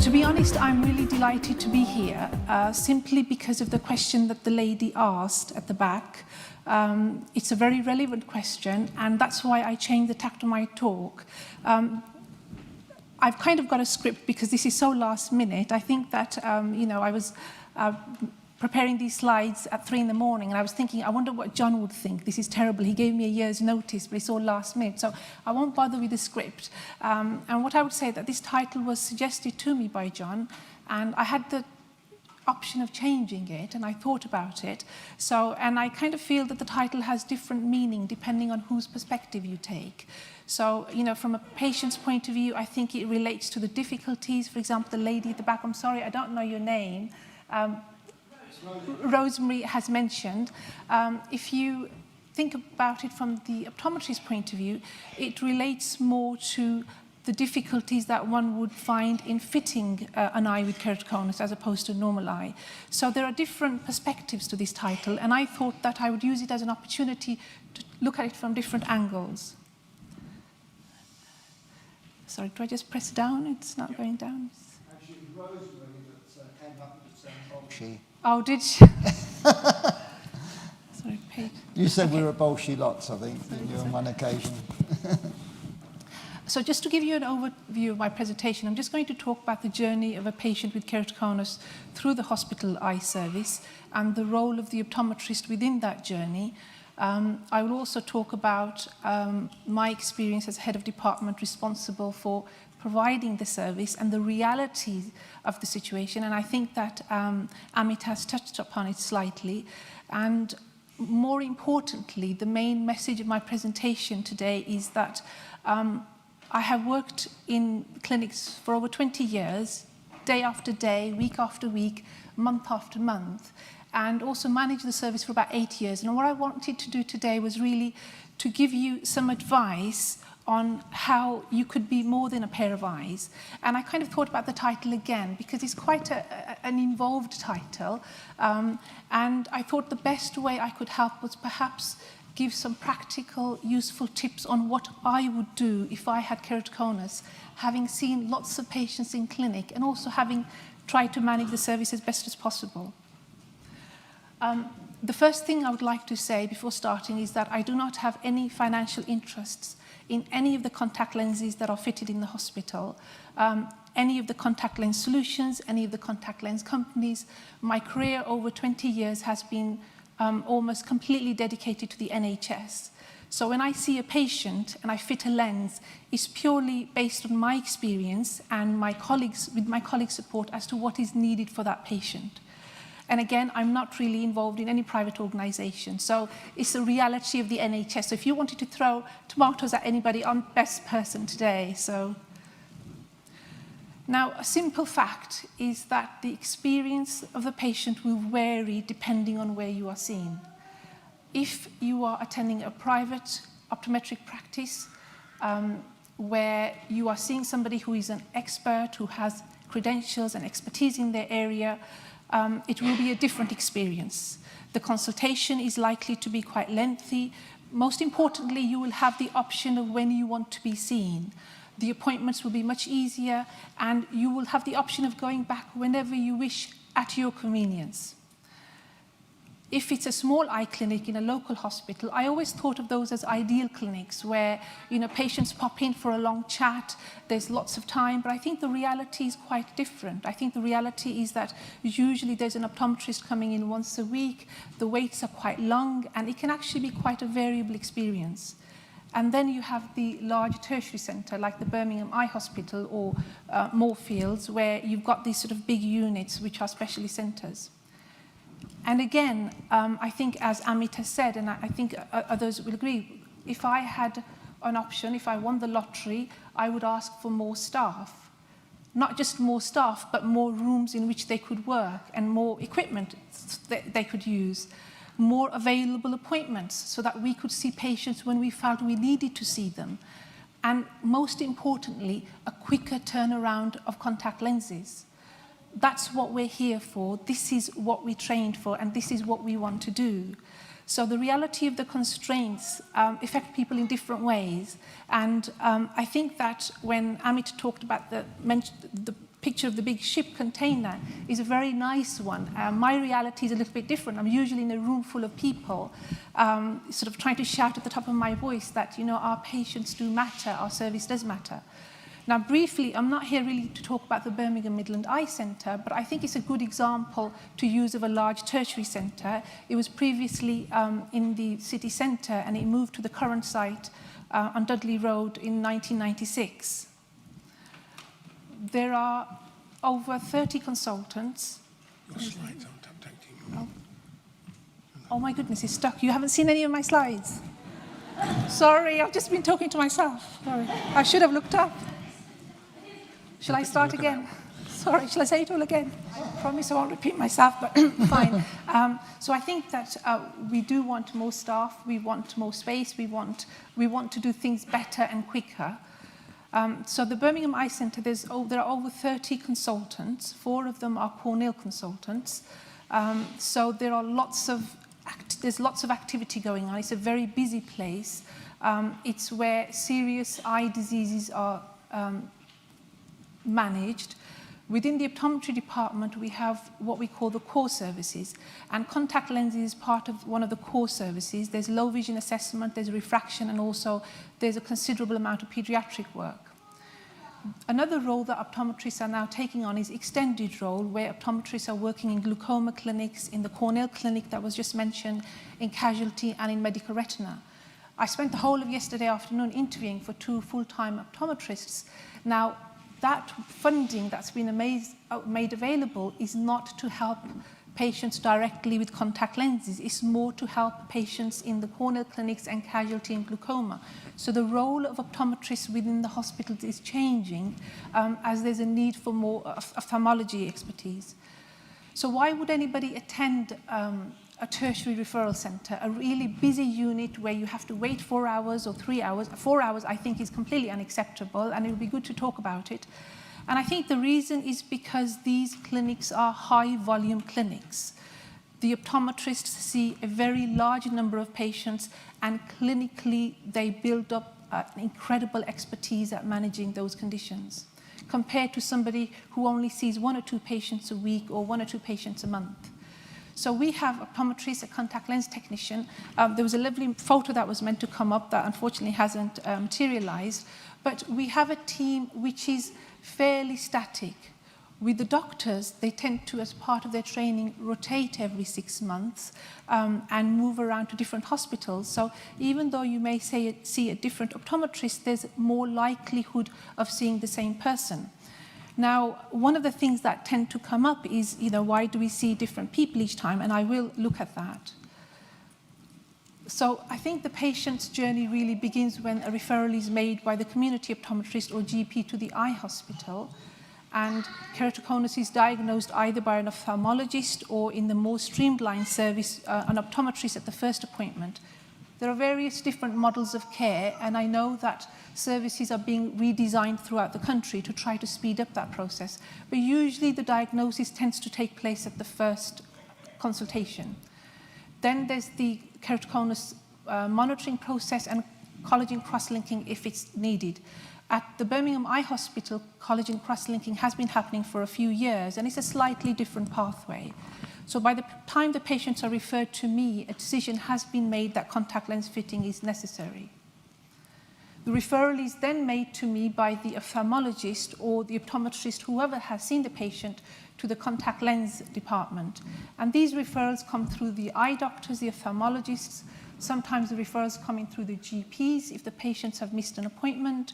To be honest, I'm really delighted to be here, simply because of the question that the lady asked at the back. It's a very relevant question, and that's why I changed the tact of my talk. I've kind of got a script because this is so last minute. I think that, I was preparing these slides at 3 in the morning, and I was thinking, I wonder what John would think. This is terrible. He gave me a year's notice, but it's all last minute. So I won't bother with the script. And what I would say that this title was suggested to me by John, and I had the option of changing it, and I thought about it. And I kind of feel that the title has different meaning depending on whose perspective you take. So, from a patient's point of view, I think it relates to the difficulties. For example, the lady at the back, I'm sorry, I don't know your name. Rosemary has mentioned. If you think about it from the optometrist's point of view, it relates more to the difficulties that one would find in fitting an eye with keratoconus as opposed to a normal eye. So there are different perspectives to this title, and I thought that I would use it as an opportunity to look at it from different angles. Sorry, do I just press down? It's not going down. Actually, Rosemary that came up with saying, "Bolshy." Oh, did she? Sorry, Pete. You said we were Bolshy lots, I think, didn't you, on one occasion? So just to give you an overview of my presentation, I'm just going to talk about the journey of a patient with keratoconus through the hospital eye service and the role of the optometrist within that journey. I will also talk about my experience as head of department responsible for providing the service and the reality of the situation. And I think that Amit has touched upon it slightly. And more importantly, the main message of my presentation today is that I have worked in clinics for over 20 years, day after day, week after week, month after month, and also managed the service for about 8 years. And what I wanted to do today was really to give you some advice on how you could be more than a pair of eyes. And I kind of thought about the title again because it's quite an involved title. And I thought the best way I could help was perhaps give some practical, useful tips on what I would do if I had keratoconus, having seen lots of patients in clinic and also having tried to manage the service as best as possible. The first thing I would like to say before starting is that I do not have any financial interests in any of the contact lenses that are fitted in the hospital, any of the contact lens solutions, any of the contact lens companies. My career over 20 years has been almost completely dedicated to the NHS. So when I see a patient and I fit a lens, it's purely based on my experience and with my colleagues' support as to what is needed for that patient. And again, I'm not really involved in any private organisation. So it's the reality of the NHS. So if you wanted to throw tomatoes at anybody, I'm the best person today. So now, a simple fact is that the experience of the patient will vary depending on where you are seen. If you are attending a private optometric practice where you are seeing somebody who is an expert, who has credentials and expertise in their area, it will be a different experience. The consultation is likely to be quite lengthy. Most importantly, you will have the option of when you want to be seen. The appointments will be much easier, and you will have the option of going back whenever you wish at your convenience. If it's a small eye clinic in a local hospital, I always thought of those as ideal clinics where, patients pop in for a long chat, there's lots of time, but I think the reality is quite different. I think the reality is that usually there's an optometrist coming in once a week, the waits are quite long, and it can actually be quite a variable experience. And then you have the large tertiary centre, like the Birmingham Eye Hospital or Moorfields, where you've got these sort of big units which are specialist centres. And again, I think as Amit has said, and I think others will agree, if I had an option, if I won the lottery, I would ask for more staff. Not just more staff, but more rooms in which they could work and more equipment that they could use. More available appointments so that we could see patients when we felt we needed to see them. And most importantly, a quicker turnaround of contact lenses. That's what we're here for. This is what we trained for, and this is what we want to do. So the reality of the constraints affect people in different ways. And I think that when Amit talked about the picture of the big ship container is a very nice one. My reality is a little bit different. I'm usually in a room full of people, sort of trying to shout at the top of my voice that, our patients do matter, our service does matter. Now, briefly, I'm not here really to talk about the Birmingham Midland Eye Centre, but I think it's a good example to use of a large tertiary centre. It was previously in the city centre, and it moved to the current site on Dudley Road in 1996. There are over 30 consultants. Your slides aren't updating. Oh my goodness, it's stuck. You haven't seen any of my slides? Sorry, I've just been talking to myself. Sorry. I should have looked up. Shall I start again? Sorry, shall I say it all again? I promise I won't repeat myself, but fine. So I think that we do want more staff, we want more space, we want to do things better and quicker. So the Birmingham Eye Centre, there are over 30 consultants. 4 of them are corneal consultants. So there's lots of activity going on. It's a very busy place. It's where serious eye diseases are managed. Within the optometry department, we have what we call the core services, and contact lenses is part of one of the core services. There's low vision assessment, there's refraction, and also there's a considerable amount of pediatric work. Another role that optometrists are now taking on is extended role, where optometrists are working in glaucoma clinics, in the corneal clinic that was just mentioned, in casualty and in medical retina. I spent the whole of yesterday afternoon interviewing for 2 full-time optometrists. Now, that funding that's been made available is not to help patients directly with contact lenses. It's more to help patients in the corneal clinics and casualty and glaucoma. So the role of optometrists within the hospitals is changing as there's a need for more ophthalmology expertise. So why would anybody attend a tertiary referral centre, a really busy unit where you have to wait 4 hours or 3 hours? 4 hours, I think, is completely unacceptable, and it would be good to talk about it. And I think the reason is because these clinics are high-volume clinics. The optometrists see a very large number of patients, and clinically they build up an incredible expertise at managing those conditions, compared to somebody who only sees 1 or 2 patients a week or 1 or 2 patients a month. So we have optometrists, a contact lens technician. There was a lovely photo that was meant to come up that unfortunately hasn't materialized. But we have a team which is fairly static. With the doctors, they tend to, as part of their training, rotate every 6 months and move around to different hospitals. So even though you may see a different optometrist, there's more likelihood of seeing the same person. Now, one of the things that tend to come up is, why do we see different people each time? And I will look at that. So I think the patient's journey really begins when a referral is made by the community optometrist or GP to the eye hospital. And keratoconus is diagnosed either by an ophthalmologist or, in the more streamlined service, an optometrist at the first appointment. There are various different models of care, and I know that services are being redesigned throughout the country to try to speed up that process. But usually the diagnosis tends to take place at the first consultation. Then there's the keratoconus monitoring process and collagen cross-linking if it's needed. At the Birmingham Eye Hospital, collagen cross-linking has been happening for a few years, and it's a slightly different pathway. So by the time the patients are referred to me, a decision has been made that contact lens fitting is necessary. The referral is then made to me by the ophthalmologist or the optometrist, whoever has seen the patient, to the contact lens department. And these referrals come through the eye doctors, the ophthalmologists. Sometimes the referrals come in through the GPs if the patients have missed an appointment.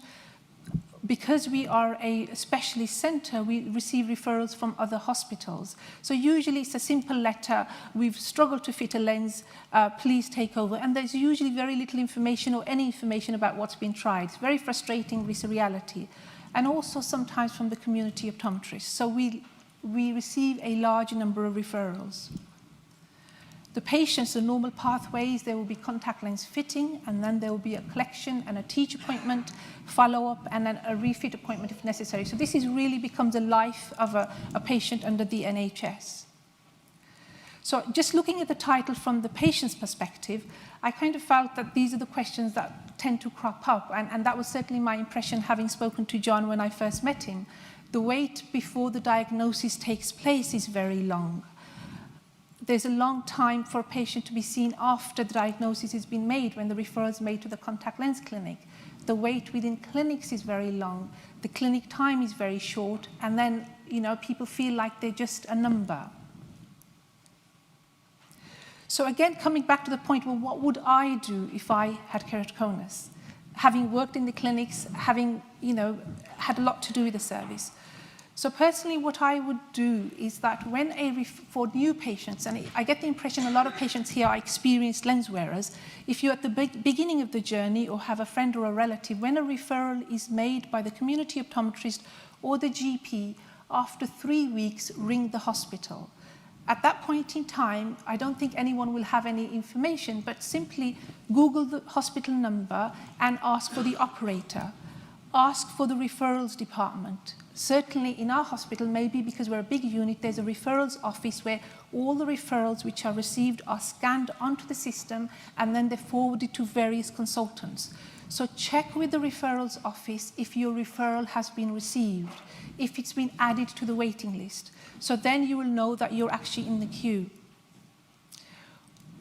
Because we are a specialist centre, we receive referrals from other hospitals. So usually it's a simple letter, we've struggled to fit a lens, please take over. And there's usually very little information or any information about what's been tried. It's very frustrating, this reality. And also sometimes from the community optometrists. So we receive a large number of referrals. The patients, the normal pathways, there will be contact lens fitting, and then there will be a collection and a teach appointment, follow-up, and then a refit appointment if necessary. So this really becomes a life of a patient under the NHS. So just looking at the title from the patient's perspective, I kind of felt that these are the questions that tend to crop up, and that was certainly my impression having spoken to John when I first met him. The wait before the diagnosis takes place is very long. There's a long time for a patient to be seen after the diagnosis has been made, when the referral is made to the contact lens clinic. The wait within clinics is very long. The clinic time is very short, and then, people feel like they're just a number. So again, coming back to the point, well, what would I do if I had keratoconus? Having worked in the clinics, having, had a lot to do with the service. So personally, what I would do is that for new patients, and I get the impression a lot of patients here are experienced lens wearers, if you're at the beginning of the journey or have a friend or a relative, when a referral is made by the community optometrist or the GP, after 3 weeks, ring the hospital. At that point in time, I don't think anyone will have any information, but simply Google the hospital number and ask for the operator. Ask for the referrals department. Certainly in our hospital, maybe because we're a big unit, there's a referrals office where all the referrals which are received are scanned onto the system and then they're forwarded to various consultants. So check with the referrals office if your referral has been received, if it's been added to the waiting list. So then you will know that you're actually in the queue.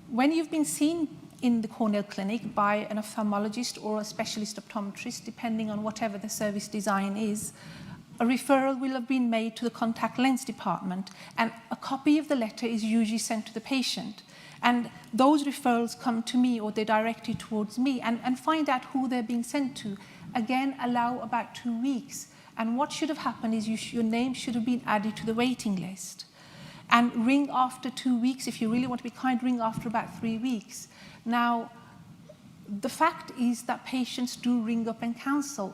When you've been seen in the corneal clinic by an ophthalmologist or a specialist optometrist, depending on whatever the service design is, a referral will have been made to the contact lens department, and a copy of the letter is usually sent to the patient. And those referrals come to me, or they're directed towards me, and find out who they're being sent to. Again, allow about 2 weeks. And what should have happened is your name should have been added to the waiting list. And ring after 2 weeks. If you really want to be kind, ring after about 3 weeks. Now, the fact is that patients do ring up and cancel.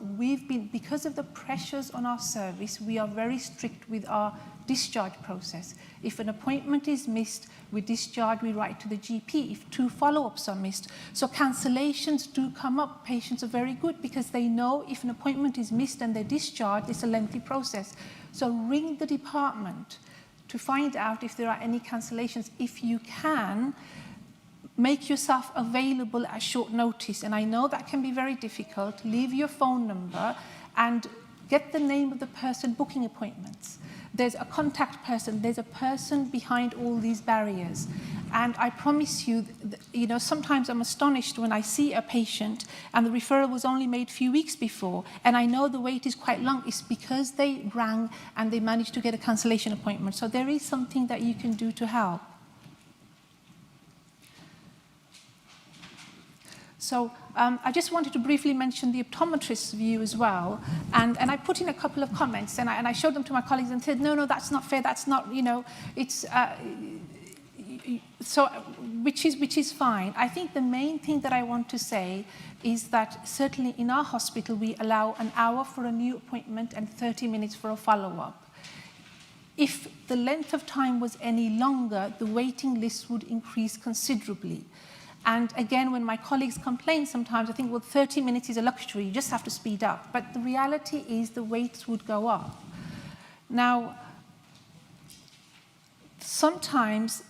Because of the pressures on our service, we are very strict with our discharge process. If an appointment is missed, we discharge, we write to the GP. If 2 follow-ups are missed. So cancellations do come up. Patients are very good because they know if an appointment is missed and they're discharged, it's a lengthy process. So ring the department to find out if there are any cancellations. If you can, make yourself available at short notice. And I know that can be very difficult. Leave your phone number and get the name of the person booking appointments. There's a contact person. There's a person behind all these barriers. And I promise you, sometimes I'm astonished when I see a patient and the referral was only made a few weeks before, and I know the wait is quite long. It's because they rang and they managed to get a cancellation appointment. So there is something that you can do to help. So I just wanted to briefly mention the optometrist's view as well. And I put in a couple of comments, and I showed them to my colleagues and said, no, that's not fair. That's not, it's... which is fine. I think the main thing that I want to say is that certainly in our hospital, we allow an hour for a new appointment and 30 minutes for a follow-up. If the length of time was any longer, the waiting list would increase considerably. And again, when my colleagues complain sometimes, I think, well, 30 minutes is a luxury. You just have to speed up. But the reality is the waits would go up. Now, sometimes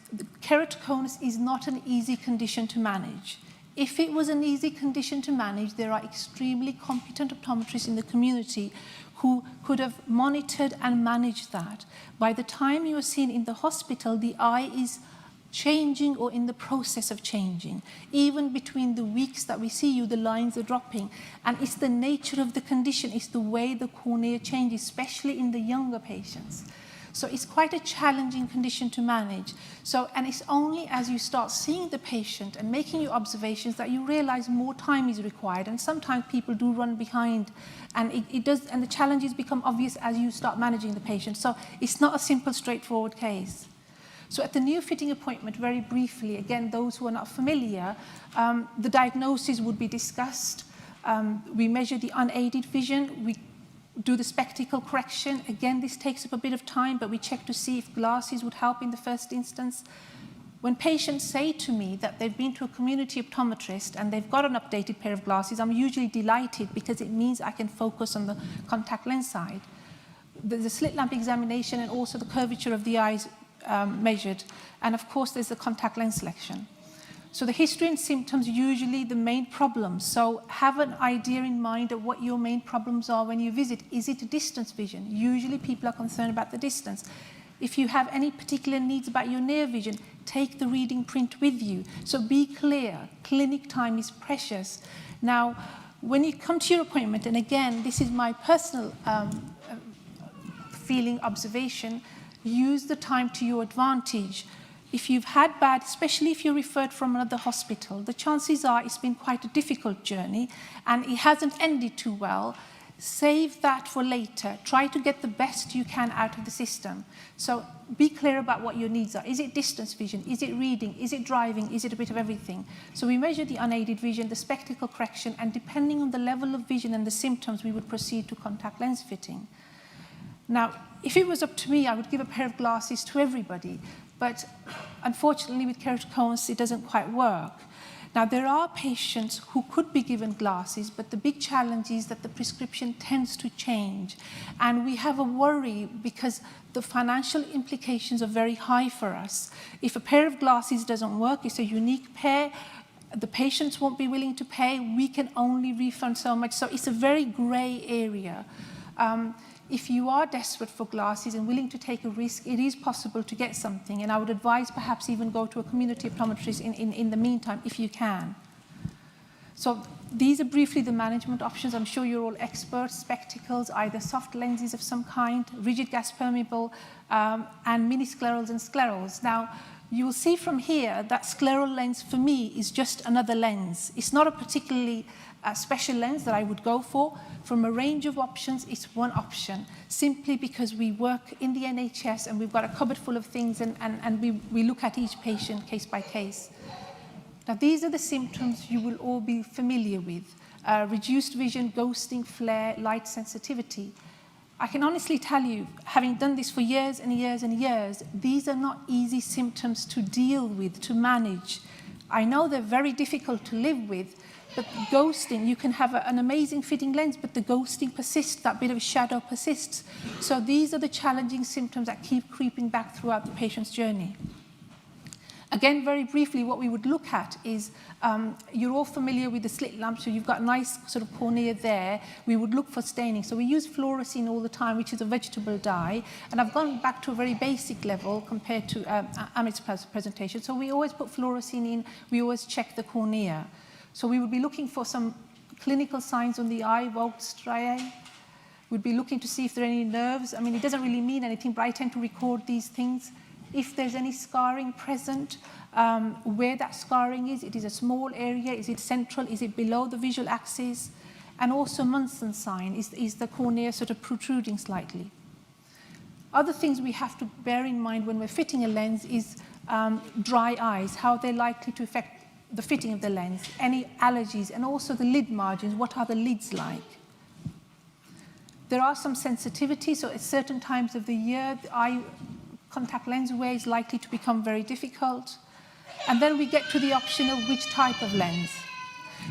keratoconus is not an easy condition to manage. If it was an easy condition to manage, there are extremely competent optometrists in the community who could have monitored and managed that. By the time you are seen in the hospital, the eye is changing or in the process of changing. Even between the weeks that we see you, the lines are dropping. And it's the nature of the condition, it's the way the cornea changes, especially in the younger patients. So it's quite a challenging condition to manage. And it's only as you start seeing the patient and making your observations that you realize more time is required. And sometimes people do run behind, and and the challenges become obvious as you start managing the patient. So it's not a simple, straightforward case. So at the new fitting appointment, very briefly, again, those who are not familiar, the diagnosis would be discussed. We measure the unaided vision. We do the spectacle correction. Again, this takes up a bit of time, but we check to see if glasses would help in the first instance. When patients say to me that they've been to a community optometrist and they've got an updated pair of glasses, I'm usually delighted because it means I can focus on the contact lens side. There's a slit lamp examination and also the curvature of the eyes measured. And of course, there's the contact lens selection. So the history and symptoms usually the main problems. So have an idea in mind of what your main problems are when you visit. Is it distance vision? Usually people are concerned about the distance. If you have any particular needs about your near vision, take the reading print with you. So be clear, clinic time is precious. Now, when you come to your appointment, and again, this is my personal feeling, observation, use the time to your advantage. If you've had bad, especially if you're referred from another hospital, the chances are it's been quite a difficult journey and it hasn't ended too well. Save that for later. Try to get the best you can out of the system. So be clear about what your needs are. Is it distance vision? Is it reading? Is it driving? Is it a bit of everything? So we measure the unaided vision, the spectacle correction, and depending on the level of vision and the symptoms, we would proceed to contact lens fitting. Now, if it was up to me, I would give a pair of glasses to everybody. But unfortunately, with keratoconus, it doesn't quite work. Now, there are patients who could be given glasses, but the big challenge is that the prescription tends to change. And we have a worry because the financial implications are very high for us. If a pair of glasses doesn't work, it's a unique pair, the patients won't be willing to pay, we can only refund so much. So it's a very gray area. If you are desperate for glasses and willing to take a risk, it is possible to get something. And I would advise perhaps even go to a community optometrist in the meantime, if you can. So these are briefly the management options. I'm sure you're all experts. Spectacles, either soft lenses of some kind, rigid gas permeable, and mini sclerals and sclerals. Now, you'll see from here that scleral lens for me is just another lens. It's not a particularly special lens that I would go for. From a range of options, it's one option, simply because we work in the NHS and we've got a cupboard full of things and we look at each patient case by case. Now, these are the symptoms you will all be familiar with. Reduced vision, ghosting, flare, light sensitivity. I can honestly tell you, having done this for years and years and years, these are not easy symptoms to deal with, to manage. I know they're very difficult to live with, but ghosting, you can have an amazing fitting lens, but the ghosting persists, that bit of shadow persists. So these are the challenging symptoms that keep creeping back throughout the patient's journey. Again, very briefly, what we would look at is, you're all familiar with the slit lamp, so you've got a nice sort of cornea there. We would look for staining. So we use fluorescein all the time, which is a vegetable dye. And I've gone back to a very basic level compared to Amit's presentation. So we always put fluorescein in. We always check the cornea. So we would be looking for some clinical signs on the eye, Vogt striae. We'd be looking to see if there are any nerves. I mean, it doesn't really mean anything, but I tend to record these things. If there's any scarring present, where that scarring is, it is a small area, is it central, is it below the visual axis? And also Munson sign, is the cornea sort of protruding slightly? Other things we have to bear in mind when we're fitting a lens is dry eyes, how they're likely to affect the fitting of the lens, any allergies, and also the lid margins, what are the lids like? There are some sensitivities, so at certain times of the year, the eye contact lens wear is likely to become very difficult. And then we get to the option of which type of lens.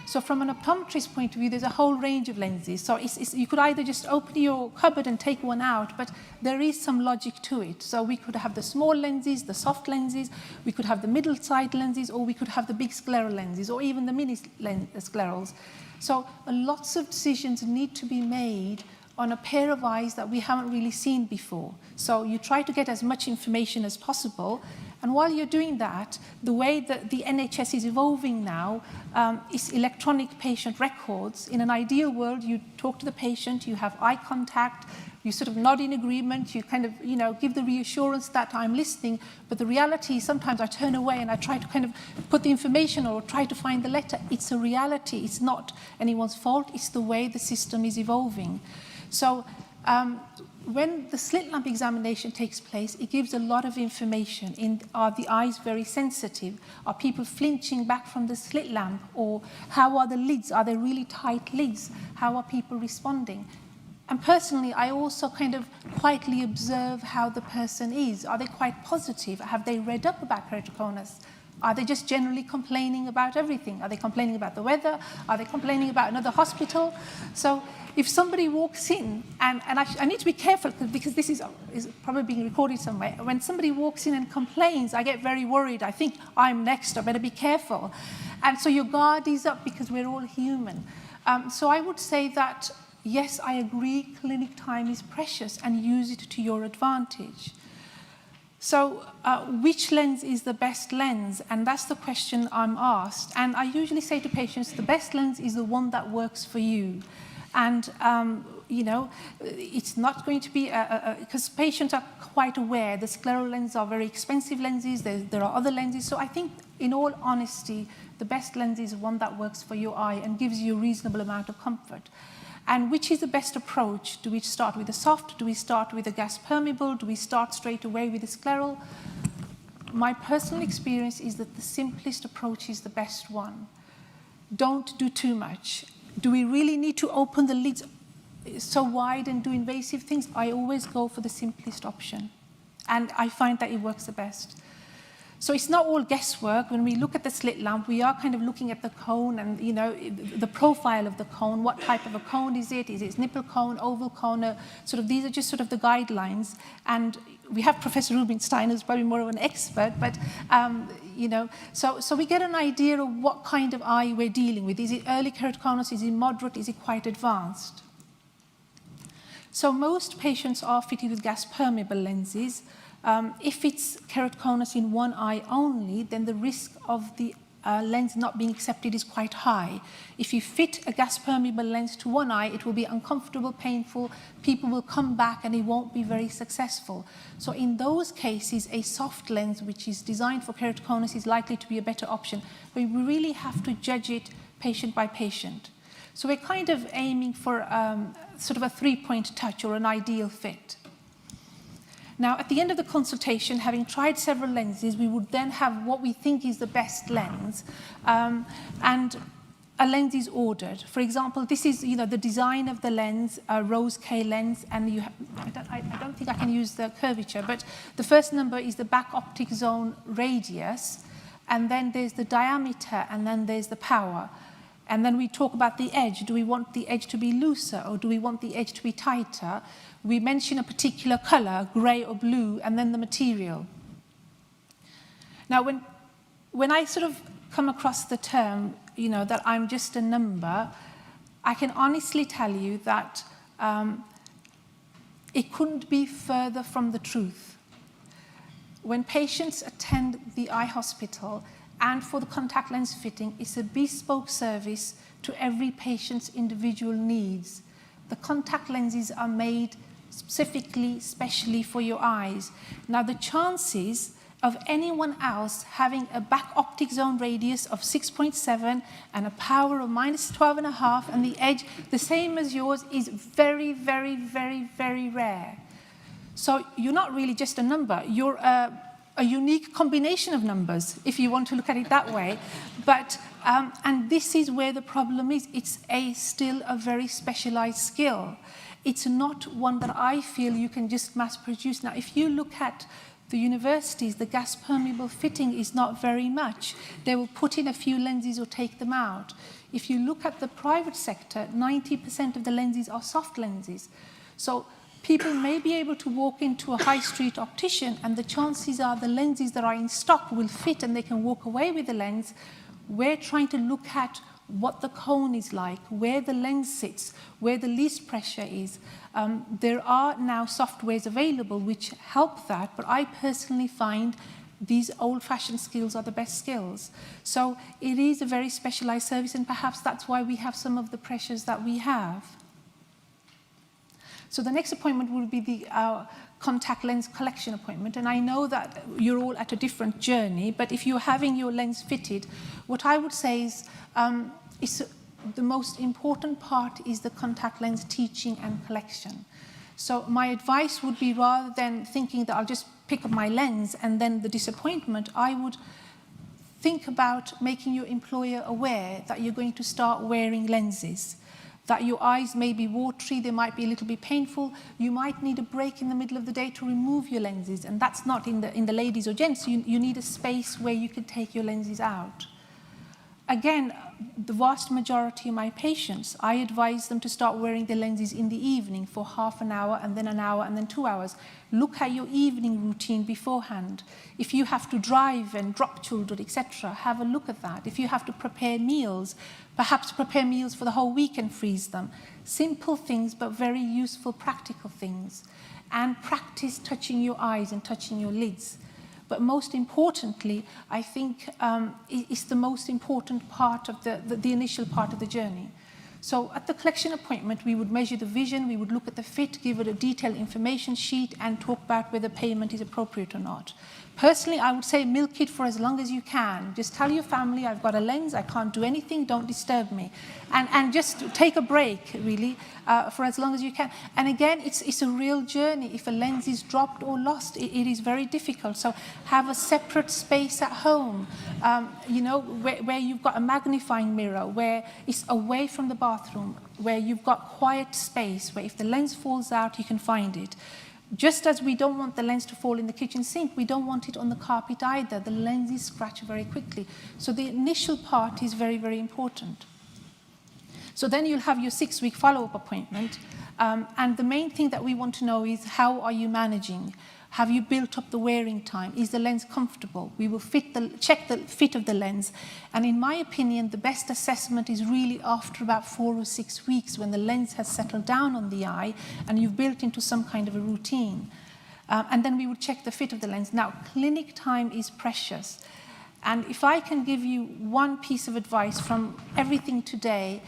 So from an optometrist point of view, there's a whole range of lenses. So you could either just open your cupboard and take one out, but there is some logic to it. So we could have the small lenses, the soft lenses, we could have the middle side lenses, or we could have the big scleral lenses, or even the mini sclerals. So lots of decisions need to be made on a pair of eyes that we haven't really seen before. So you try to get as much information as possible. And while you're doing that, the way that the NHS is evolving now is electronic patient records. In an ideal world, you talk to the patient, you have eye contact, you sort of nod in agreement, you kind of, give the reassurance that I'm listening. But the reality is sometimes I turn away and I try to kind of put the information or try to find the letter. It's a reality. It's not anyone's fault. It's the way the system is evolving. So when the slit lamp examination takes place, it gives a lot of information. Are the eyes very sensitive? Are people flinching back from the slit lamp? Or how are the lids? Are they really tight lids? How are people responding? And personally, I also kind of quietly observe how the person is. Are they quite positive? Have they read up about keratoconus? Are they just generally complaining about everything? Are they complaining about the weather? Are they complaining about another hospital? So if somebody walks in, and I need to be careful because this is probably being recorded somewhere. When somebody walks in and complains, I get very worried. I think I'm next, I better be careful. And so your guard is up because we're all human. So I would say that, yes, I agree, clinic time is precious and use it to your advantage. So which lens is the best lens? And that's the question I'm asked. And I usually say to patients, the best lens is the one that works for you. And, you know, it's not going to be, because patients are quite aware the scleral lenses are very expensive lenses, there are other lenses. So I think, in all honesty, the best lens is one that works for your eye and gives you a reasonable amount of comfort. And which is the best approach? Do we start with a soft? Do we start with a gas permeable? Do we start straight away with a scleral? My personal experience is that the simplest approach is the best one. Don't do too much. Do we really need to open the lids so wide and do invasive things? I always go for the simplest option. And I find that it works the best. So it's not all guesswork. When we look at the slit lamp, we are kind of looking at the cone and, you know, the profile of the cone. What type of a cone is it? Is it nipple cone, oval cone? Sort of, these are just sort of the guidelines. And we have Professor Rubinstein, who's probably more of an expert, but, you know, so we get an idea of what kind of eye we're dealing with. Is it early keratoconus? Is it moderate? Is it quite advanced? So most patients are fitted with gas permeable lenses. If it's keratoconus in one eye only, then the risk of the lens not being accepted is quite high. If you fit a gas permeable lens to one eye, it will be uncomfortable, painful, people will come back and it won't be very successful. So in those cases, a soft lens which is designed for keratoconus is likely to be a better option. But we really have to judge it patient by patient. So we're kind of aiming for sort of a three-point touch or an ideal fit. Now, at the end of the consultation, having tried several lenses, we would then have what we think is the best lens, and a lens is ordered. For example, this is, you know, the design of the lens, a rose K lens, and you have, I don't think I can use the curvature, but the first number is the back optic zone radius, and then there's the diameter, and then there's the power. And then we talk about the edge. Do we want the edge to be looser, or do we want the edge to be tighter? We mention a particular color, gray or blue, and then the material. Now, when I sort of come across the term, you know, that I'm just a number, I can honestly tell you that it couldn't be further from the truth. When patients attend the eye hospital and for the contact lens fitting, it's a bespoke service to every patient's individual needs. The contact lenses are made specifically, specially for your eyes. Now, the chances of anyone else having a back optic zone radius of 6.7 and a power of minus 12.5 and the edge the same as yours is very, very, very, very rare. So you're not really just a number. You're a unique combination of numbers, if you want to look at it that way. But, and this is where the problem is. It's still a very specialized skill. It's not one that I feel you can just mass produce. Now, if you look at the universities, the gas permeable fitting is not very much. They will put in a few lenses or take them out. If you look at the private sector, 90% of the lenses are soft lenses. So people may be able to walk into a high street optician and the chances are the lenses that are in stock will fit and they can walk away with the lens. We're trying to look at what the cone is like, where the lens sits, where the least pressure is. There are now softwares available which help that, but I personally find these old-fashioned skills are the best skills. So it is a very specialized service, and perhaps that's why we have some of the pressures that we have. So the next appointment will be the contact lens collection appointment, and I know that you're all at a different journey, but if you're having your lens fitted, what I would say is the most important part is the contact lens teaching and collection. So my advice would be, rather than thinking that I'll just pick up my lens and then the disappointment, I would think about making your employer aware that you're going to start wearing lenses. that your eyes may be watery, they might be a little bit painful. You might need a break in the middle of the day to remove your lenses, and that's not in the ladies or gents. You need a space where you can take your lenses out. Again, the vast majority of my patients, I advise them to start wearing their lenses in the evening for half an hour and then 2 hours. Look at your evening routine beforehand. If you have to drive and drop children, etc., have a look at that. If you have to prepare meals, perhaps prepare meals for the whole week and freeze them. Simple things, but very useful, practical things. And practice touching your eyes and touching your lids. But most importantly, I think it's the most important part of the initial part of the journey. So at the collection appointment, we would measure the vision, we would look at the fit, give it a detailed information sheet, and talk about whether payment is appropriate or not. Personally, I would say milk it for as long as you can. Just tell your family, I've got a lens, I can't do anything, don't disturb me. And just take a break, really, for as long as you can. And again, it's a real journey. If a lens is dropped or lost, it is very difficult. So have a separate space at home, where you've got a magnifying mirror, where it's away from the bathroom, where you've got quiet space, where if the lens falls out, you can find it. Just as we don't want the lens to fall in the kitchen sink, we don't want it on the carpet either. The lenses scratch very quickly. So the initial part is very, very important. So then you'll have your 6-week follow-up appointment. And the main thing that we want to know is, how are you managing? Have you built up the wearing time? Is the lens comfortable? We will check the fit of the lens. And in my opinion, the best assessment is really after about 4 or 6 weeks, when the lens has settled down on the eye and you've built into some kind of a routine. And then we would check the fit of the lens. Now, clinic time is precious. And if I can give you one piece of advice from everything today,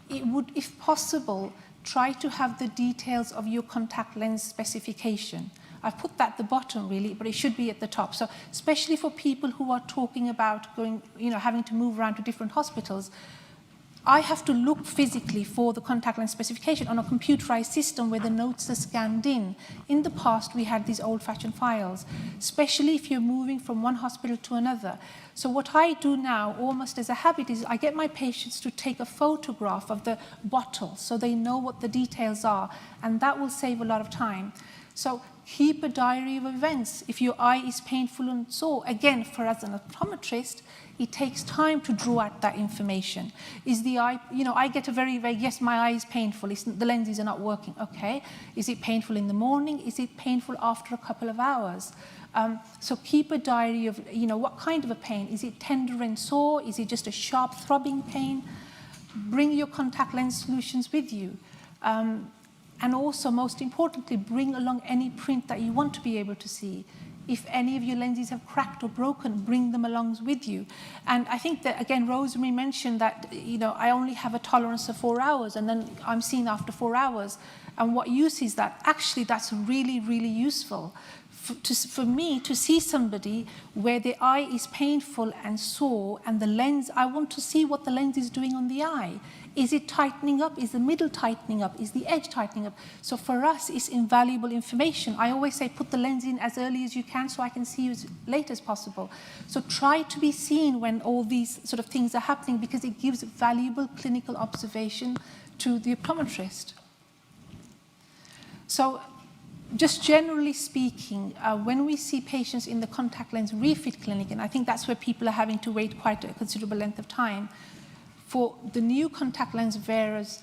it would, if possible, try to have the details of your contact lens specification. I've put that at the bottom, really, but it should be at the top. So especially for people who are talking about going, having to move around to different hospitals, I have to look physically for the contact lens specification on a computerized system where the notes are scanned in. In the past, we had these old-fashioned files, especially if you're moving from one hospital to another. So what I do now, almost as a habit, is I get my patients to take a photograph of the bottle so they know what the details are, and that will save a lot of time. So keep a diary of events. If your eye is painful and sore, again, for us an optometrist, it takes time to draw out that information. Is the eye, I get a very vague, yes, my eye is painful, the lenses are not working. Okay, is it painful in the morning? Is it painful after a couple of hours? So keep a diary of, what kind of a pain? Is it tender and sore? Is it just a sharp throbbing pain? Bring your contact lens solutions with you. And also, most importantly, bring along any print that you want to be able to see. If any of your lenses have cracked or broken, bring them along with you. And I think that, again, Rosemary mentioned that, I only have a tolerance of 4 hours, and then I'm seen after 4 hours. And what use is that? Actually, that's really, really useful. For me to see somebody where the eye is painful and sore, and the lens, I want to see what the lens is doing on the eye. Is it tightening up? Is the middle tightening up? Is the edge tightening up? So for us, it's invaluable information. I always say put the lens in as early as you can so I can see you as late as possible. So try to be seen when all these sort of things are happening, because it gives valuable clinical observation to the optometrist. So just generally speaking, when we see patients in the contact lens refit clinic, and I think that's where people are having to wait quite a considerable length of time, for the new contact lens wearers,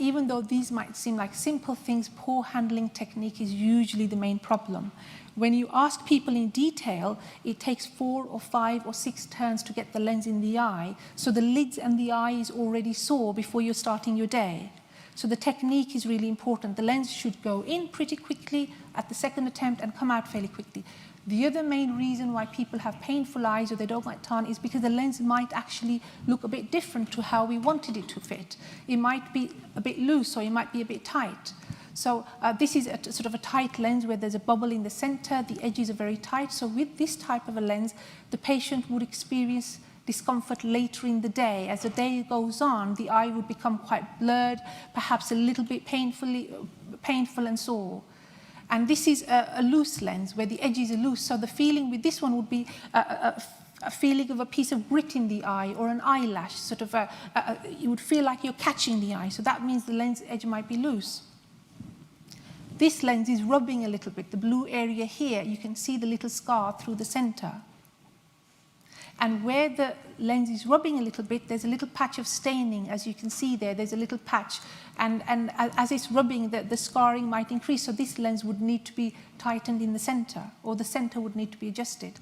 even though these might seem like simple things, poor handling technique is usually the main problem. When you ask people in detail, it takes 4 or 5 or 6 turns to get the lens in the eye, so the lids and the eye is already sore before you're starting your day. So the technique is really important. The lens should go in pretty quickly at the second attempt and come out fairly quickly. The other main reason why people have painful eyes or they don't like tan is because the lens might actually look a bit different to how we wanted it to fit. It might be a bit loose or it might be a bit tight. So this is a sort of a tight lens where there's a bubble in the center, the edges are very tight. So with this type of a lens, the patient would experience discomfort later in the day. As the day goes on, the eye would become quite blurred, perhaps a little bit painful and sore. And this is a loose lens where the edges are loose. So the feeling with this one would be a feeling of a piece of grit in the eye or an eyelash, sort of you would feel like you're catching the eye. So that means the lens edge might be loose. This lens is rubbing a little bit. The blue area here, you can see the little scar through the center. And where the lens is rubbing a little bit, there's a little patch of staining. As you can see there, there's a little patch. And as it's rubbing, the scarring might increase. So this lens would need to be tightened in the center, or the center would need to be adjusted.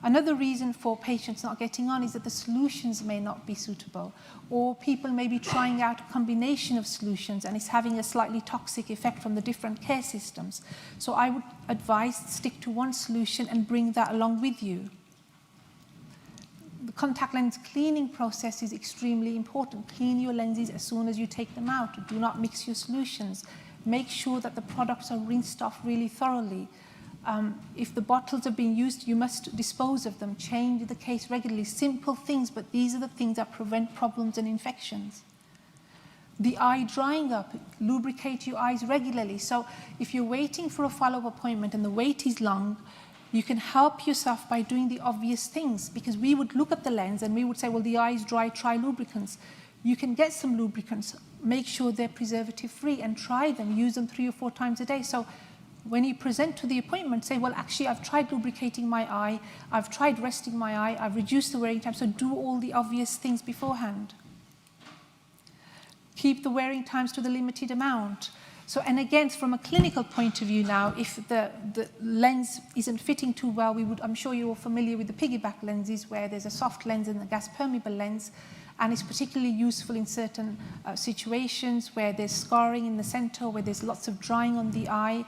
Another reason for patients not getting on is that the solutions may not be suitable, or people may be trying out a combination of solutions and it's having a slightly toxic effect from the different care systems. So I would advise stick to one solution and bring that along with you. The contact lens cleaning process is extremely important. Clean your lenses as soon as you take them out. Do not mix your solutions. Make sure that the products are rinsed off really thoroughly. If the bottles are being used, you must dispose of them. Change the case regularly. Simple things, but these are the things that prevent problems and infections. The eye drying up, lubricate your eyes regularly. So if you're waiting for a follow-up appointment and the wait is long, you can help yourself by doing the obvious things, because we would look at the lens and we would say, well, the eye is dry, try lubricants. You can get some lubricants, make sure they're preservative-free and try them, use them 3 or 4 times a day. So when you present to the appointment, say, well, actually, I've tried lubricating my eye, I've tried resting my eye, I've reduced the wearing time, so do all the obvious things beforehand. Keep the wearing times to the limited amount. So, and again, from a clinical point of view now, if the lens isn't fitting too well, I'm sure you're all familiar with the piggyback lenses, where there's a soft lens and a gas-permeable lens, and it's particularly useful in certain situations where there's scarring in the center, where there's lots of drying on the eye.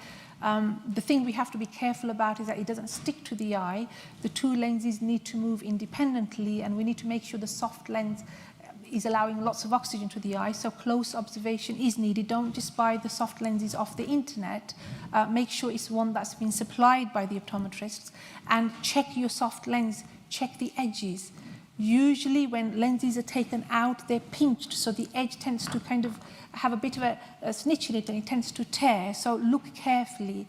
The thing we have to be careful about is that it doesn't stick to the eye. The 2 lenses need to move independently, and we need to make sure the soft lens is allowing lots of oxygen to the eye, so close observation is needed. Don't just buy the soft lenses off the internet. Make sure it's one that's been supplied by the optometrists, and check your soft lens, check the edges. Usually when lenses are taken out, they're pinched, so the edge tends to kind of have a bit of a snitch in it and it tends to tear, so look carefully.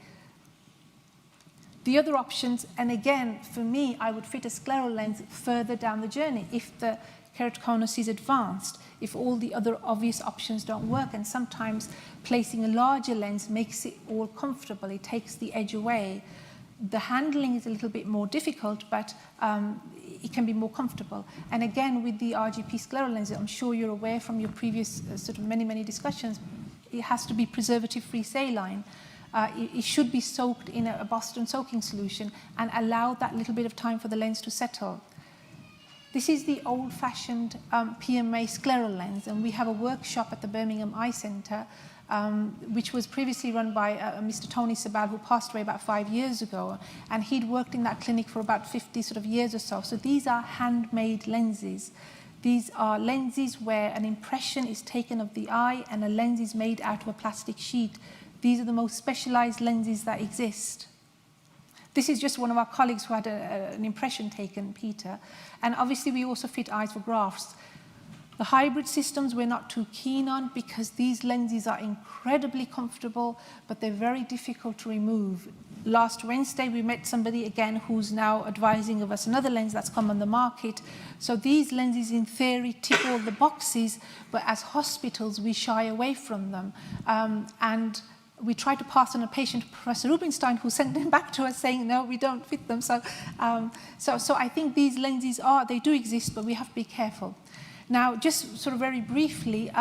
The other options, and again, for me, I would fit a scleral lens further down the journey if the keratoconus is advanced, if all the other obvious options don't work, and sometimes placing a larger lens makes it all comfortable, it takes the edge away. The handling is a little bit more difficult, but it can be more comfortable. And again, with the RGP scleral lens, I'm sure you're aware from your previous sort of many discussions, it has to be preservative-free saline. It should be soaked in a Boston soaking solution and allow that little bit of time for the lens to settle. This is the old-fashioned PMA scleral lens, and we have a workshop at the Birmingham Eye Centre, which was previously run by Mr. Tony Sabal, who passed away about 5 years ago, and he'd worked in that clinic for about 50 sort of years or so. So these are handmade lenses. These are lenses where an impression is taken of the eye and a lens is made out of a plastic sheet. These are the most specialized lenses that exist. This is just one of our colleagues who had an impression taken, Peter. And obviously we also fit eyes for grafts. The hybrid systems we're not too keen on because these lenses are incredibly comfortable, but they're very difficult to remove. Last Wednesday, we met somebody again who's now advising of us another lens that's come on the market. So these lenses, in theory, tick all the boxes, but as hospitals, we shy away from them. And we try to pass on a patient to Professor Rubinstein, who sent them back to us saying, no, we don't fit them. So I think these lenses they do exist, but we have to be careful. Now, just sort of very briefly,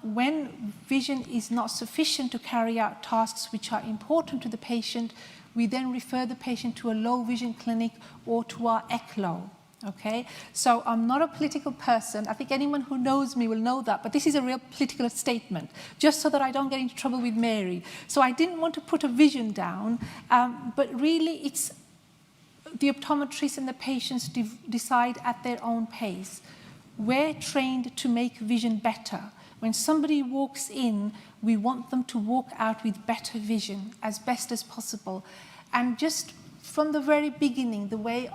when vision is not sufficient to carry out tasks which are important to the patient, we then refer the patient to a low vision clinic or to our ECLO. Okay, so I'm not a political person. I think anyone who knows me will know that, but this is a real political statement, just so that I don't get into trouble with Mary. So I didn't want to put a vision down, but really it's the optometrists and the patients decide at their own pace. We're trained to make vision better. When somebody walks in, we want them to walk out with better vision as best as possible. And just from the very beginning, the way,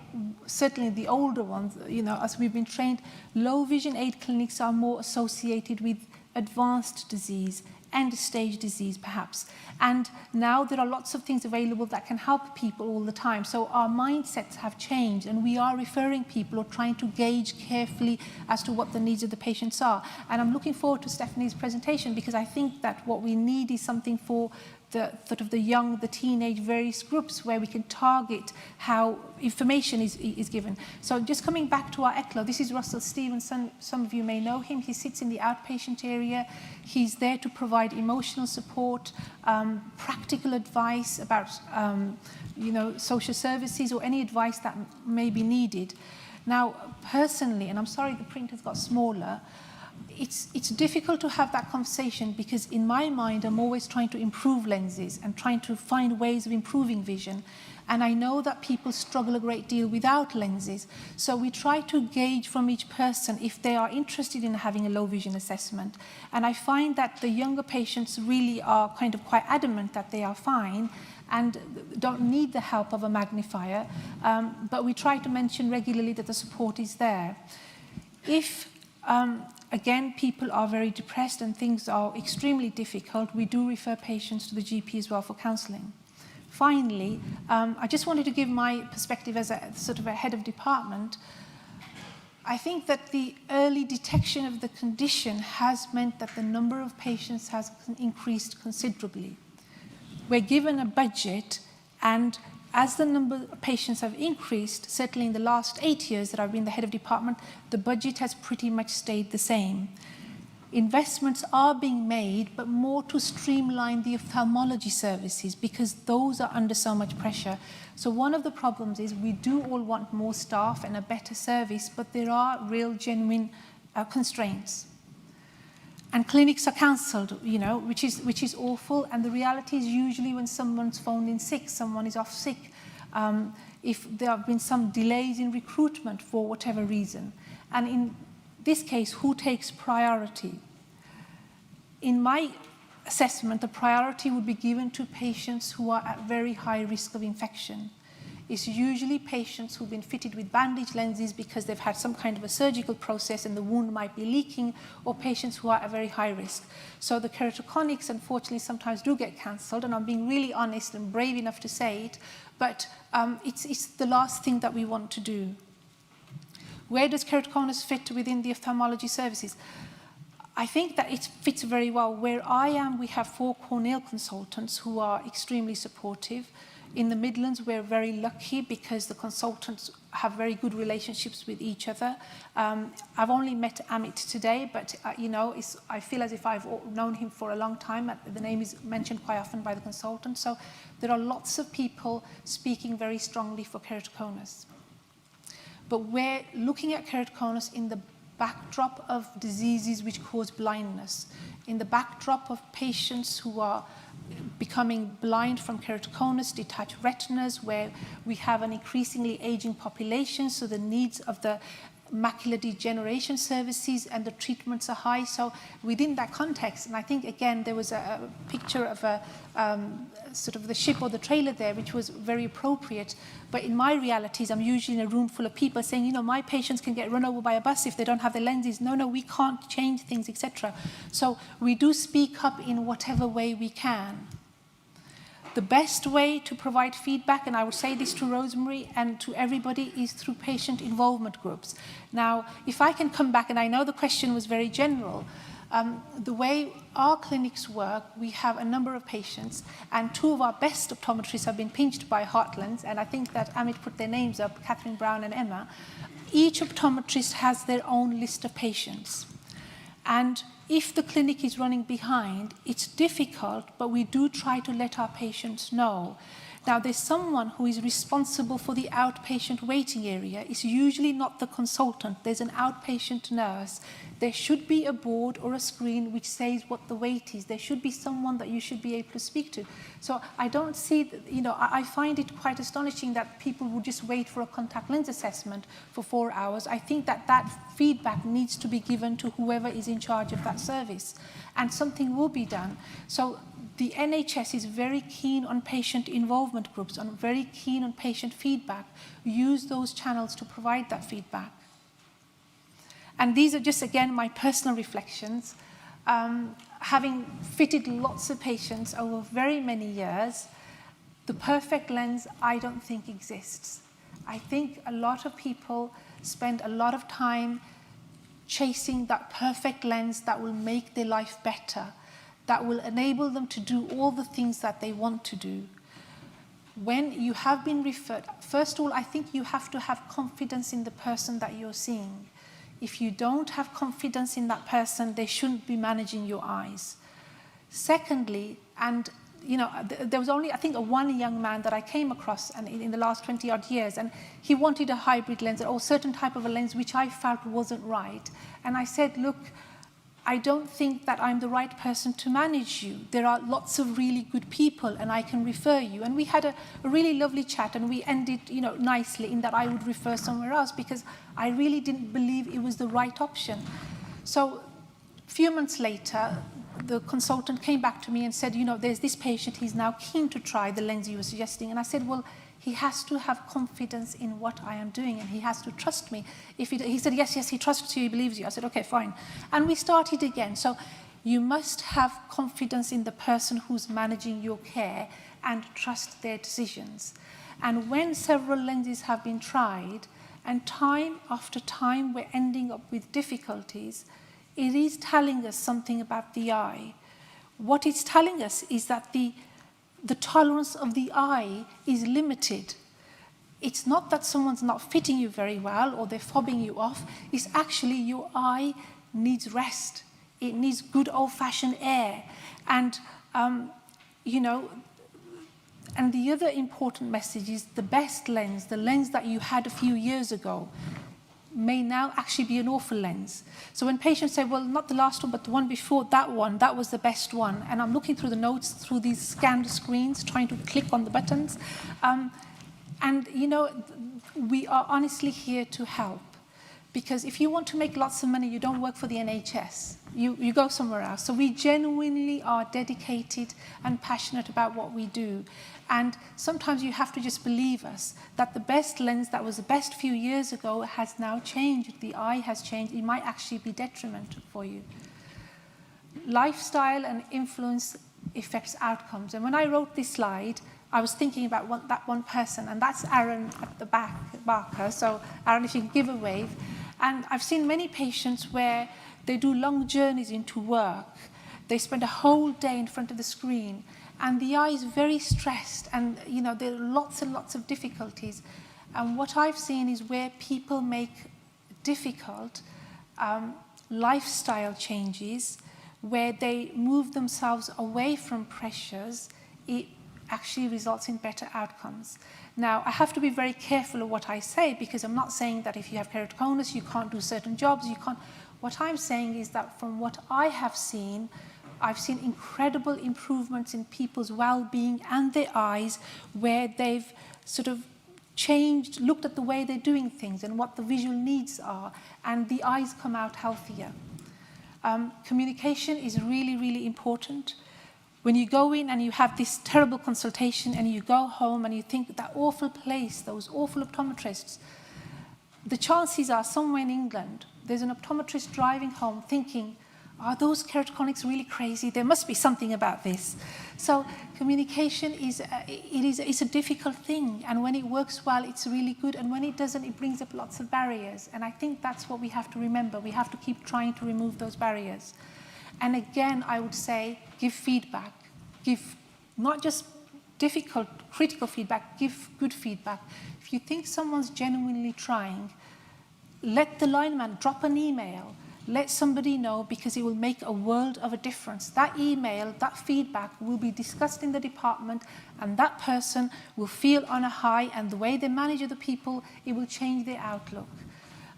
certainly the older ones, as we've been trained, low vision aid clinics are more associated with advanced disease, end-stage disease perhaps. And now there are lots of things available that can help people all the time. So our mindsets have changed, and we are referring people or trying to gauge carefully as to what the needs of the patients are. And I'm looking forward to Stephanie's presentation, because I think that what we need is something for the sort of the young, the teenage, various groups where we can target how information is given. So just coming back to our ECLO, this is Russell Stevenson. Some of you may know him. He sits in the outpatient area. He's there to provide emotional support, practical advice about social services or any advice that may be needed. Now, personally, and I'm sorry the print has got smaller, it's difficult to have that conversation, because in my mind I'm always trying to improve lenses and trying to find ways of improving vision. And I know that people struggle a great deal without lenses. So we try to gauge from each person if they are interested in having a low vision assessment. And I find that the younger patients really are kind of quite adamant that they are fine and don't need the help of a magnifier. But we try to mention regularly that the support is there. If again, people are very depressed and things are extremely difficult, we do refer patients to the GP as well for counselling. Finally, I just wanted to give my perspective as a sort of a head of department. I think that the early detection of the condition has meant that the number of patients has increased considerably. We're given a budget, and as the number of patients have increased, certainly in the last 8 years that I've been the head of department, the budget has pretty much stayed the same. Investments are being made, but more to streamline the ophthalmology services, because those are under so much pressure. So one of the problems is we do all want more staff and a better service, but there are real, genuine constraints. And clinics are cancelled, which is awful. And the reality is usually when someone's phoned in sick, someone is off sick, if there have been some delays in recruitment for whatever reason. And in this case, who takes priority? In my assessment, the priority would be given to patients who are at very high risk of infection. It's usually patients who've been fitted with bandage lenses because they've had some kind of a surgical process and the wound might be leaking, or patients who are at very high risk. So the keratoconics, unfortunately, sometimes do get cancelled, and I'm being really honest and brave enough to say it, but it's the last thing that we want to do. Where does keratoconus fit within the ophthalmology services? I think that it fits very well. Where I am, we have 4 corneal consultants who are extremely supportive. In the Midlands, we're very lucky because the consultants have very good relationships with each other. I've only met Amit today, but I feel as if I've known him for a long time. The name is mentioned quite often by the consultant. So there are lots of people speaking very strongly for keratoconus. But we're looking at keratoconus in the backdrop of diseases which cause blindness, in the backdrop of patients who are becoming blind from keratoconus, detached retinas, where we have an increasingly aging population, so the needs of the macular degeneration services and the treatments are high. So within that context, and I think again there was a picture of a sort of the ship or the trailer there, which was very appropriate. But in my realities, I'm usually in a room full of people saying, my patients can get run over by a bus if they don't have their lenses. No, we can't change things, etc. So we do speak up in whatever way we can. The best way to provide feedback, and I would say this to Rosemary and to everybody, is through patient involvement groups. Now, if I can come back, and I know the question was very general, the way our clinics work, we have a number of patients, and 2 of our best optometrists have been pinched by Heartlands, and I think that Amit put their names up, Catherine Brown and Emma. Each optometrist has their own list of patients. And if the clinic is running behind, it's difficult, but we do try to let our patients know. Now, there's someone who is responsible for the outpatient waiting area. It's usually not the consultant. There's an outpatient nurse. There should be a board or a screen which says what the wait is. There should be someone that you should be able to speak to. So I don't see, I find it quite astonishing that people would just wait for a contact lens assessment for 4 hours. I think that feedback needs to be given to whoever is in charge of that service, and something will be done. So the NHS is very keen on patient involvement groups, and very keen on patient feedback. Use those channels to provide that feedback. And these are just, again, my personal reflections. Having fitted lots of patients over very many years, the perfect lens I don't think exists. I think a lot of people spend a lot of time chasing that perfect lens that will make their life better, that will enable them to do all the things that they want to do. When you have been referred, first of all, I think you have to have confidence in the person that you're seeing. If you don't have confidence in that person, they shouldn't be managing your eyes. Secondly, and there was only, I think, one young man that I came across in the last 20-odd years, and he wanted a hybrid lens or a certain type of a lens which I felt wasn't right. And I said, look, I don't think that I'm the right person to manage you. There are lots of really good people, and I can refer you. And we had a really lovely chat, and we ended nicely in that I would refer somewhere else because I really didn't believe it was the right option. So a few months later, the consultant came back to me and said, there's this patient, he's now keen to try the lens you were suggesting. And I said, well, he has to have confidence in what I am doing, and he has to trust me. He said, yes, he trusts you, he believes you. I said, okay, fine. And we started again. So you must have confidence in the person who's managing your care and trust their decisions. And when several lenses have been tried, and time after time we're ending up with difficulties, it is telling us something about the eye. What it's telling us is that the tolerance of the eye is limited. It's not that someone's not fitting you very well or they're fobbing you off. It's actually your eye needs rest. It needs good old-fashioned air. And, and the other important message is the best lens, the lens that you had a few years ago, may now actually be an awful lens. So when patients say, well, not the last one, but the one before that one, that was the best one. And I'm looking through the notes, through these scanned screens, trying to click on the buttons. We are honestly here to help. Because if you want to make lots of money, you don't work for the NHS. You go somewhere else. So we genuinely are dedicated and passionate about what we do. And sometimes you have to just believe us that the best lens that was the best few years ago has now changed. The eye has changed. It might actually be detrimental for you. Lifestyle and influence affects outcomes. And when I wrote this slide, I was thinking about that one person, and that's Aaron at the back, Barker. So Aaron, if you can give a wave. And I've seen many patients where they do long journeys into work. They spend a whole day in front of the screen, and the eye is very stressed, and there are lots and lots of difficulties. And what I've seen is where people make difficult lifestyle changes, where they move themselves away from pressures, it actually results in better outcomes. Now, I have to be very careful of what I say, because I'm not saying that if you have keratoconus, you can't do certain jobs, you can't. What I'm saying is that from what I have seen, I've seen incredible improvements in people's well-being and their eyes, where they've sort of changed, looked at the way they're doing things and what the visual needs are, and the eyes come out healthier. Communication is really, really important. When you go in and you have this terrible consultation and you go home and you think that awful place, those awful optometrists, the chances are somewhere in England, there's an optometrist driving home thinking, are those keratoconics really crazy? There must be something about this. So communication is a difficult thing, and when it works well, it's really good, and when it doesn't, it brings up lots of barriers. And I think that's what we have to remember. We have to keep trying to remove those barriers. And again, I would say, give feedback. Give not just difficult, critical feedback, give good feedback. If you think someone's genuinely trying, let the lineman drop an email. Let somebody know, because it will make a world of a difference. That email, that feedback will be discussed in the department, and that person will feel on a high, and the way they manage other people, it will change their outlook.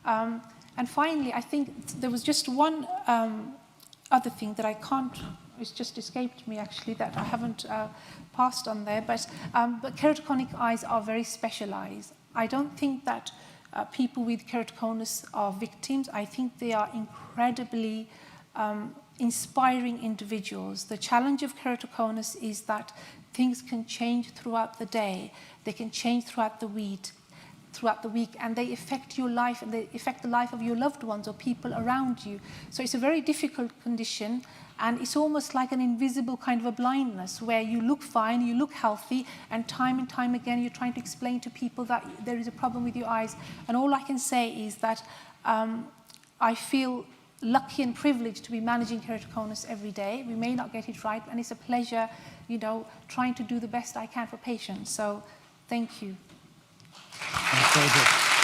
And finally, I think there was just one other thing that I can't, it's just escaped me actually, that I haven't passed on there, but keratoconic eyes are very specialized. I don't think that people with keratoconus are victims. I think they are incredibly inspiring individuals. The challenge of keratoconus is that things can change throughout the day. They can change throughout the week. throughout the week, and they affect your life and they affect the life of your loved ones or people around you. So it's a very difficult condition, and it's almost like an invisible kind of a blindness where you look fine, you look healthy, and time again you're trying to explain to people that there is a problem with your eyes. And all I can say is that I feel lucky and privileged to be managing keratoconus every day. We may not get it right, and it's a pleasure, you know, trying to do the best I can for patients. So thank you. That's very good.